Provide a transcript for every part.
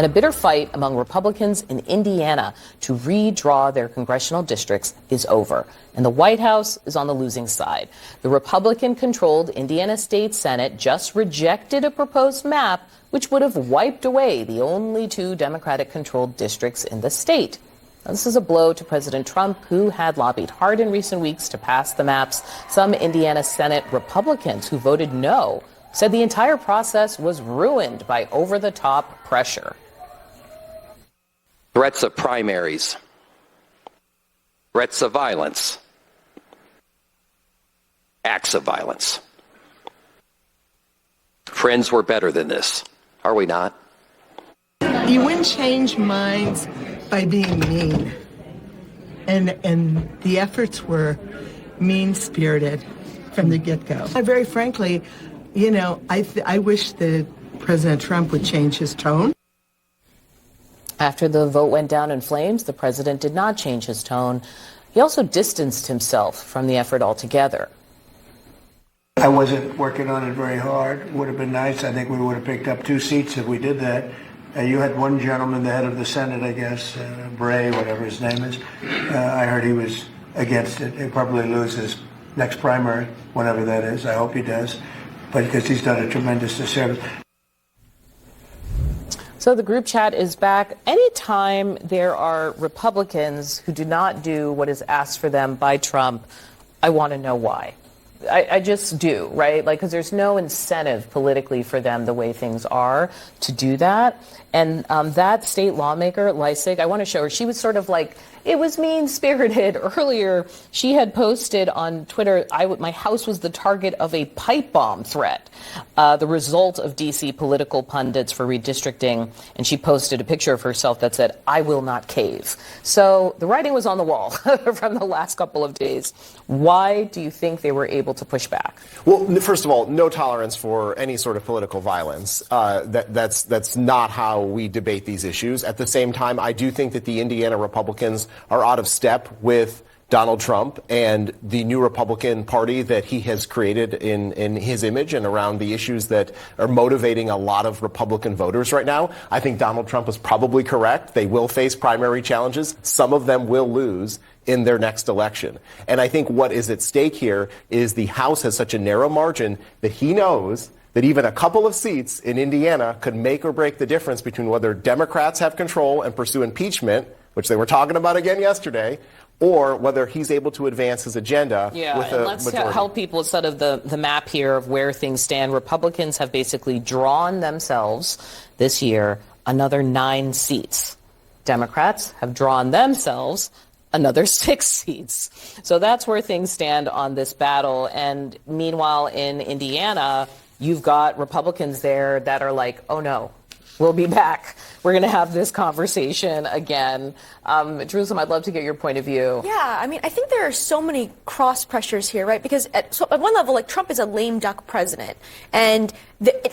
And a bitter fight among Republicans in Indiana to redraw their congressional districts is over. And the White House is on the losing side. The Republican-controlled Indiana State Senate just rejected a proposed map which would have wiped away the only two Democratic-controlled districts in the state. Now, this is a blow to President Trump, who had lobbied hard in recent weeks to pass the maps. Some Indiana Senate Republicans who voted no said the entire process was ruined by over-the-top pressure. Threats of primaries, threats of violence, acts of violence. Friends, we're better than this, are we not? You wouldn't change minds by being mean. And the efforts were mean-spirited from the get-go. I very frankly, I wish that President Trump would change his tone. After the vote went down in flames, the president did not change his tone. He also distanced himself from the effort altogether. I wasn't working on it very hard. Would have been nice. I think we would have picked up 2 seats if we did that. You had one gentleman, the head of the Senate, I guess, Bray, whatever his name is. I heard he was against it. He'll probably lose his next primary, whenever that is. I hope he does, but because he's done a tremendous disservice. So the group chat is back. Anytime there are Republicans who do not do what is asked for them by Trump, I want to know why. I just do, right? Because there's no incentive politically for them, the way things are, to do that. And that state lawmaker, Leisig, I want to show her. She was sort of like, it was mean-spirited. Earlier, she had posted on Twitter, my house was the target of a pipe bomb threat, the result of D.C. political pundits for redistricting. And she posted a picture of herself that said, I will not cave. So the writing was on the wall from the last couple of days. Why do you think they were able to push back? Well, first of all, no tolerance for any sort of political violence. That's not how we debate these issues. At the same time, I do think that the Indiana Republicans are out of step with Donald Trump and the new Republican Party that he has created in his image and around the issues that are motivating a lot of Republican voters right now. I think Donald Trump is probably correct. They will face primary challenges. Some of them will lose in their next election. And I think what is at stake here is the House has such a narrow margin that he knows that even a couple of seats in Indiana could make or break the difference between whether Democrats have control and pursue impeachment, which they were talking about again yesterday, or whether he's able to advance his agenda with a let's majority. help people sort of the map here of where things stand. Republicans have basically drawn themselves this year another 9 seats. Democrats have drawn themselves another 6 seats. So that's where things stand on this battle. And meanwhile, in Indiana, you've got Republicans there that are like, oh no, we'll be back. We're going to have this conversation again. Jerusalem, I'd love to get your point of view. Yeah, I mean, I think there are so many cross pressures here, right? Because at one level, Trump is a lame duck president. And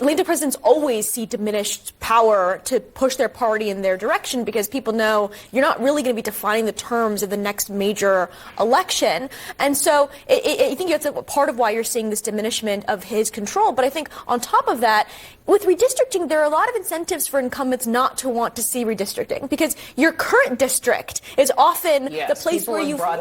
lame duck presidents always see diminished power to push their party in their direction because people know you're not really going to be defining the terms of the next major election. And so I think that's a part of why you're seeing this diminishment of his control. But I think on top of that, with redistricting, there are a lot of incentives for incumbents not to want to see redistricting because your current district is often the place where you've won.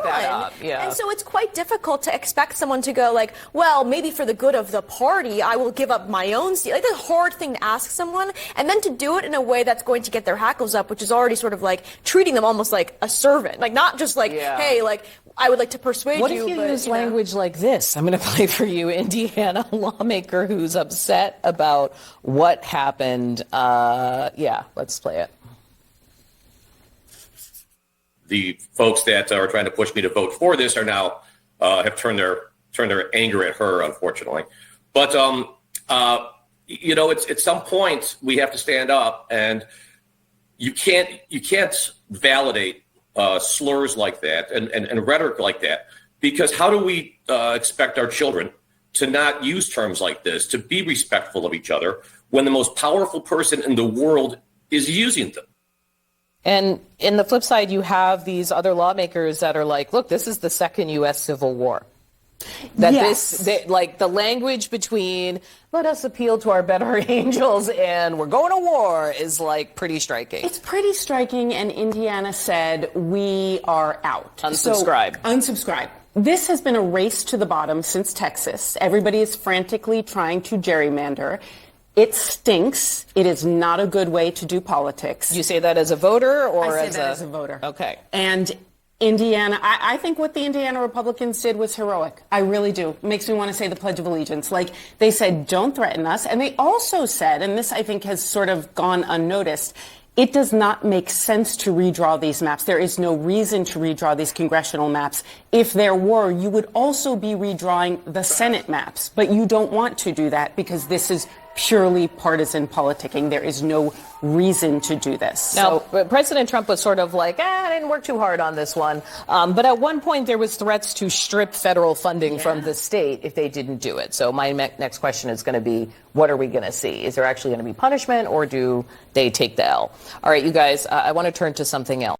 And so it's quite difficult to expect someone to go like, well, maybe for the good of the party, I will give up my own seat. Like, that's a hard thing to ask someone. And then to do it in a way that's going to get their hackles up, which is already sort of like treating them almost like a servant. Like, not just like, hey, like, I would like to persuade you. What if you use language like this? I'm going to play for you, Indiana lawmaker who's upset about what happened. Let's play it. The folks that are trying to push me to vote for this are now have turned their anger at her, unfortunately. But it's at some point we have to stand up, and you can't validate slurs like that and rhetoric like that, because how do we expect our children to not use terms like this, to be respectful of each other, when the most powerful person in the world is using them? And in the flip side, you have these other lawmakers that are like, look, this is the second U.S. Civil War. That Yes. like the language between let us appeal to our better angels and we're going to war is like pretty striking. It's pretty striking, and Indiana said, we are out. Unsubscribe. So, unsubscribe. This has been a race to the bottom since Texas. Everybody is frantically trying to gerrymander. It stinks. It is not a good way to do politics. You say that as a voter or I say that as a voter. Okay. And Indiana, I think what the Indiana Republicans did was heroic. I really do. It makes me want to say the Pledge of Allegiance. Like, they said, don't threaten us. And they also said, and this I think has sort of gone unnoticed, it does not make sense to redraw these maps. There is no reason to redraw these congressional maps. If there were, you would also be redrawing the Senate maps. But you don't want to do that because this is purely partisan politicking. There is no reason to do this. Now, President Trump was sort of like, I didn't work too hard on this one. But at one point, there was threats to strip federal funding from the state if they didn't do it. So my next question is going to be, what are we going to see? Is there actually going to be punishment, or do they take the L? All right, you guys, I want to turn to something else.